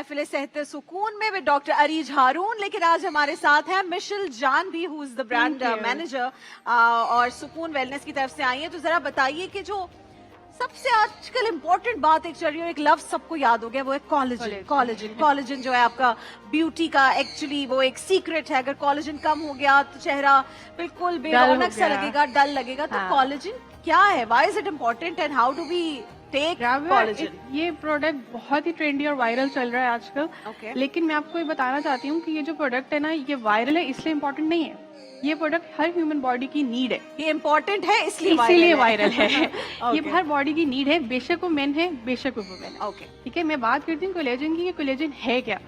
महफिल सहते सुकून में विद डॉक्टर अरीज हारून, लेकिन आज हमारे साथ है मिशेल जान भी, who is the brand manager और सुकून वेलनेस की तरफ से आई है। तो जरा बताइए कि जो सबसे आजकल इम्पोर्टेंट बात एक चल रही है, एक लफ्ज सबको याद हो गया, वो है कोलेजन। कोलेजन कोलेजन जो है आपका ब्यूटी का एक्चुअली वो एक सीक्रेट है। अगर कोलेजन कम हो गया तो चेहरा बिल्कुल बेरौनक सा लगेगा, डल लगेगा। तो कोलेजन क्या है, why is it important and how do we take collagen? ये प्रोडक्ट बहुत ही ट्रेंडी और वायरल चल रहा है आजकल। लेकिन मैं आपको ये बताना चाहती हूँ कि ये जो प्रोडक्ट है ना, ये वायरल है इसलिए इम्पोर्टेंट नहीं है। ये प्रोडक्ट हर ह्यूमन बॉडी की नीड है, ये इम्पोर्टेंट है इसलिए वायरल है। ये हर बॉडी की नीड है, बेशक वो मेन है बेशक वो वुमेन है। ठीक है, मैं बात करती हूँ कोलेजन की। ये कोलेजन है क्या?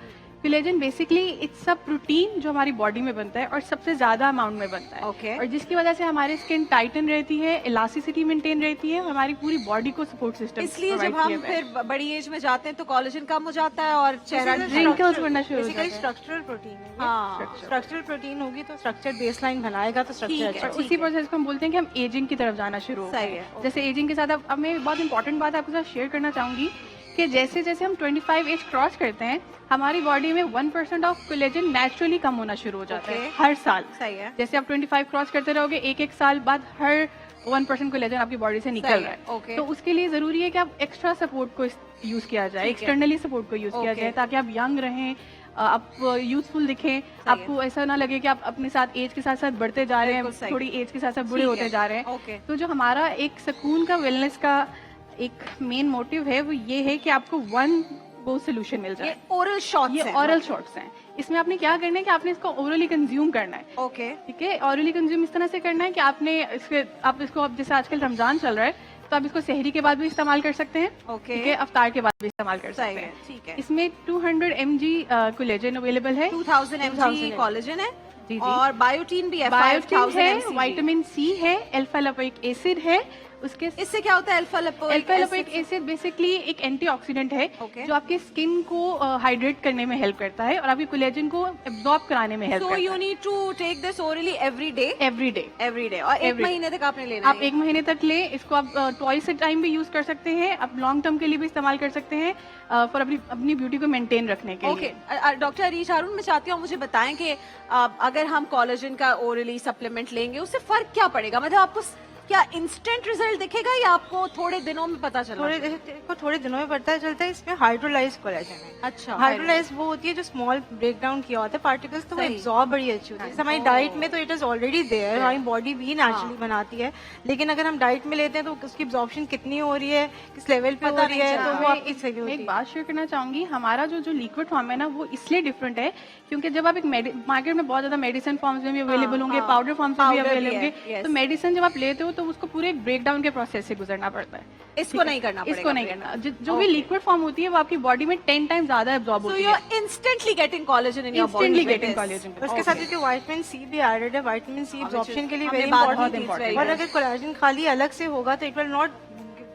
Collagen basically it's a protein जो हमारी बॉडी में बनता है और सबसे ज्यादा अमाउंट में बनता है। और जिसकी वजह से हमारी स्किन टाइटन रहती है, इलास्टिसिटी मेंटेन रहती है, हमारी पूरी बॉडी को सपोर्ट सिस्टम। इसलिए जब हम फिर बड़ी एज में जाते हैं तो कोलेजन कम हो जाता है और चेहरा रिंकल्स बनना शुरू हो जाता है। स्ट्रक्चरल प्रोटीन है। हाँ, स्ट्रक्चरल प्रोटीन होगी तो स्ट्रक्चर बेसलाइन बनाएगा तो स्ट्रक्चर। उसी प्रोसेस को हम बोलते हैं कि हम एजिंग की तरफ जाना शुरू होता है। जैसे एजिंग के साथ अब मैं बहुत इंपॉर्टेंट बात आपके साथ शेयर करना चाहूंगी कि जैसे जैसे हम 25 एज क्रॉस करते हैं, हमारी बॉडी में 1% ऑफ कोलेजन नेचुरली कम होना शुरू हो जाता है हर साल। सही है। जैसे आप 25 क्रॉस करते रहोगे, एक साल बाद हर 1% कोलेजन आपकी बॉडी से निकल रहा है। तो उसके लिए जरूरी है कि आप एक्स्ट्रा सपोर्ट को यूज किया जाए, एक्सटर्नली सपोर्ट को यूज किया जाए, ताकि आप यंग रहें, आप यूथफुल दिखें। आपको ऐसा ना लगे कि आप अपने साथ एज के साथ साथ बढ़ते जा रहे हैं, थोड़ी एज के साथ साथ बुढ़े होते जा रहे हैं। तो जो हमारा एक सुकून का वेलनेस का एक मेन मोटिव है वो ये है कि आपको वन गो सोल्यूशन मिल जाए। ओरल शॉट्स, ये ओरल शॉट्स हैं। इसमें आपने क्या करना है कि आपने इसको ओरली कंज्यूम करना है। ठीक है, ओरली कंज्यूम इस तरह से करना है कि आपने इसको जैसे आजकल रमजान चल रहा है तो आप इसको सहरी के बाद भी इस्तेमाल कर सकते हैं। ठीक है, अफ्तार के बाद भी इस्तेमाल कर सकते हैं। ठीक है। इसमें 200 mg कोलेजन अवेलेबल है। 2000 mg कोलेजन है और बायोटीन भी है, बायोटीन है, विटामिन सी है, अल्फा लिपोइक एसिड है। उसके इससे क्या होता है? अल्फा लिपोइक एसिड बेसिकली एक एंटीऑक्सीडेंट है जो आपकी स्किन को हाइड्रेट करने में हेल्प करता है और आपकी कोलेजन को एब्जॉर्ब कराने में हेल्प करता है। So you need to take this orally every day और एक महीने तक आपने लेना है। आप एक महीने तक ले। इसको आप ट्वाइस ए टाइम भी यूज कर सकते हैं, आप लॉन्ग टर्म के लिए भी इस्तेमाल कर सकते हैं फॉर अपनी ब्यूटी को मेंटेन रखने के लिए। डॉक्टर अरीज हारून, मैं चाहती हूँ मुझे बताएं कि अगर हम कोलेजन का ओरली सप्लीमेंट लेंगे उससे फर्क क्या पड़ेगा? मतलब आपको क्या इंस्टेंट रिजल्ट दिखेगा या आपको थोड़े दिनों में पता चला? थोड़े दिनों में पता चलता है। इसमें हाइड्रोलाइज कोलेजन है। अच्छा, हाइड्रोलाइज वो होती है जो स्मॉल ब्रेक डाउन किया होता है पार्टिकल्स, तो वो एब्जॉर्ब बड़ी अच्छी होती है। हमारी डाइट में तो इट इज ऑलरेडी देयर, हमारी बॉडी भी नेचुरली बनाती है, लेकिन अगर हम डाइट में लेते हैं तो उसकी एब्जॉर्प्शन कितनी हो रही है, किस लेवल पे हो रही है, तो वो आपकी सही होती है। एक बात शेयर करना चाहूंगी, हमारा जो लिक्विड फॉर्म है ना वो इसलिए डिफरेंट है क्योंकि जब आप एक मार्केट में बहुत ज्यादा मेडिसिन फॉर्म्स में भी अवेलेबल होंगे, पाउडर फॉर्म्स में भी अवेलेबल होंगे, तो मेडिसिन जब आप लेते हो तो उसको पूरे ब्रेक डाउन के प्रोसेस से गुजरना पड़ता है। इसको नहीं करना पड़ेगा। इसको नहीं करना। जो भी लिक्विड फॉर्म होती है वो आपकी बॉडी में 10 टाइम ज्यादा एब्जॉर्ब होती है। Instantly getting collagen in your body. Instantly getting collagen. उसके साथ जो विटामिन सी भी एडेड है, विटामिन सी एब्जॉर्प्शन के लिए वेरी इंपॉर्टेंट। और अगर कोलेजन खाली अलग से होगा तो it will not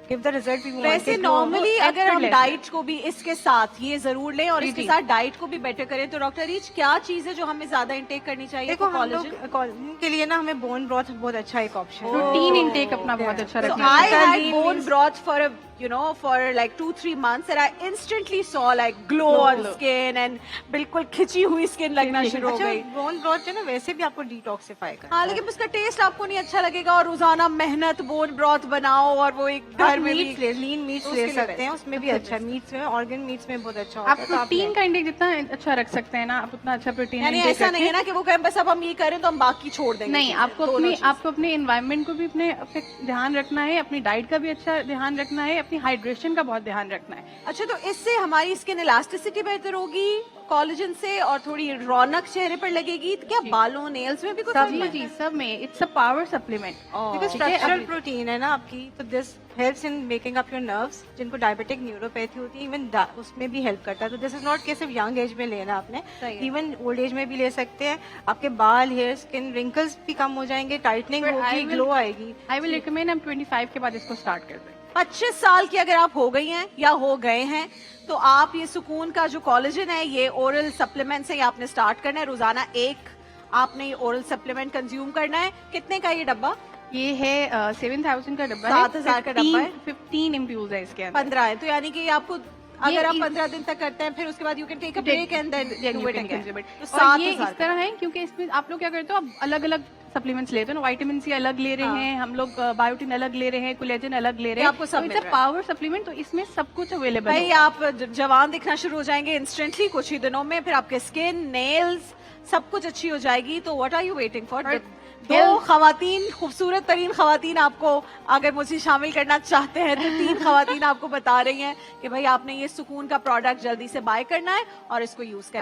give the result we want. वैसे नॉर्मली अगर हम डाइट को भी इसके साथ ये जरूर लें और इसके साथ डाइट को भी बेटर करें, तो डॉक्टर रीच क्या चीज है जो हमें ज्यादा इंटेक करनी चाहिए? देखो, कोलेजन के लिए ना हमें बोन ब्रॉथ बहुत अच्छा एक ऑप्शन है। प्रोटीन इंटेक अपना बहुत अच्छा रखना। I had bone broth for for like 2-3 months and I instantly saw like glow on skin and बिल्कुल खिंची हुई स्किन लगना शुरू हो गई। बोन ब्रॉथ जो ना वैसे भी आपको डिटॉक्सिफाई करता है। हाँ, लेकिन उसका टेस्ट आपको नहीं अच्छा लगेगा और रोजाना मेहनत बोन ब्रॉथ बनाओ और वो एक घर में भी लीन मीट्स ले सकते हैं, उसमें भी अच्छा मीट्स में, ऑर्गन मीट्स में बहुत अच्छा होता है। आप प्रोटीन का इंटेक जितना अच्छा रख सकते हैं ना, आप उतना अच्छा प्रोटीन। यानी ऐसा नहीं है ना कि वो कहें बस अब हम ये करें तो हम बाकी छोड़ देंगे। नहीं, आपको अपने एनवायरनमेंट को भी अपने ध्यान रखना है, अपनी डाइट का भी अच्छा ध्यान रखना है, अपनी हाइड्रेशन का बहुत ध्यान रखना है। अच्छा, तो इससे हमारी स्किन इलास्टिसिटी बेहतर होगी कोलेजन से और थोड़ी रौनक चेहरे पर लगेगी। तो क्या बालों, नेल्स में भी कुछ? सब में it's a power supplement. Because structural protein है ना आपकी, तो this helps in making up your nerves. जिनको डायबिटिक न्यूरोपैथी होती है इवन उसमें भी हेल्प करता है। तो दिस इज नॉट कि सिर्फ यंग एज में लेना आपने, इवन ओल्ड एज में भी ले सकते हैं। आपके बाल, हेयर, स्किन, रिंकल्स भी कम हो जाएंगे, टाइटनिंग होगी, ग्लो आएगी। आई विल रिकमेंड हम 25 के बाद इसको स्टार्ट कर दें। 25 साल की अगर आप हो गई हैं या हो गए हैं तो आप ये सुकून का जो कोलेजन है, ये ओरल सप्लीमेंट से आपने स्टार्ट करना है। रोजाना एक आपने ये ओरल सप्लीमेंट कंज्यूम करना है। कितने का ये डब्बा? ये है 7000 का डब्बा, 7000 का डब्बा है। 15 इम्प्यूल्स है इसके अंदर। 15 है, तो यानी कि आपको अगर आप 15 दिन तक करते हैं फिर उसके बाद you can take a break and then do it again. तो और ये इस तरह है क्योंकि इसमें आप लोग क्या करते हो, आप अलग अलग सप्लीमेंट्स लेते हो ना, विटामिन सी अलग ले रहे हैं हम लोग, बायोटिन अलग ले रहे हैं, कोलेजन अलग ले रहे हैं, आपको सब मिल रहा है। पावर सप्लीमेंट, तो इसमें सब कुछ अवेलेबल भाई है। आप जवान दिखना शुरू हो जाएंगे इंस्टेंटली कुछ ही दिनों में, फिर आपके स्किन, नेल्स सब कुछ अच्छी हो जाएगी। तो what are you waiting for? दो खवातीन, खूबसूरत तरीन खवातीन आपको अगर मुझे शामिल करना चाहते हैं तो 3 खवातीन आपको बता रही हैं कि भाई आपने ये सुकून का प्रोडक्ट जल्दी से बाय करना है और इसको यूज करें।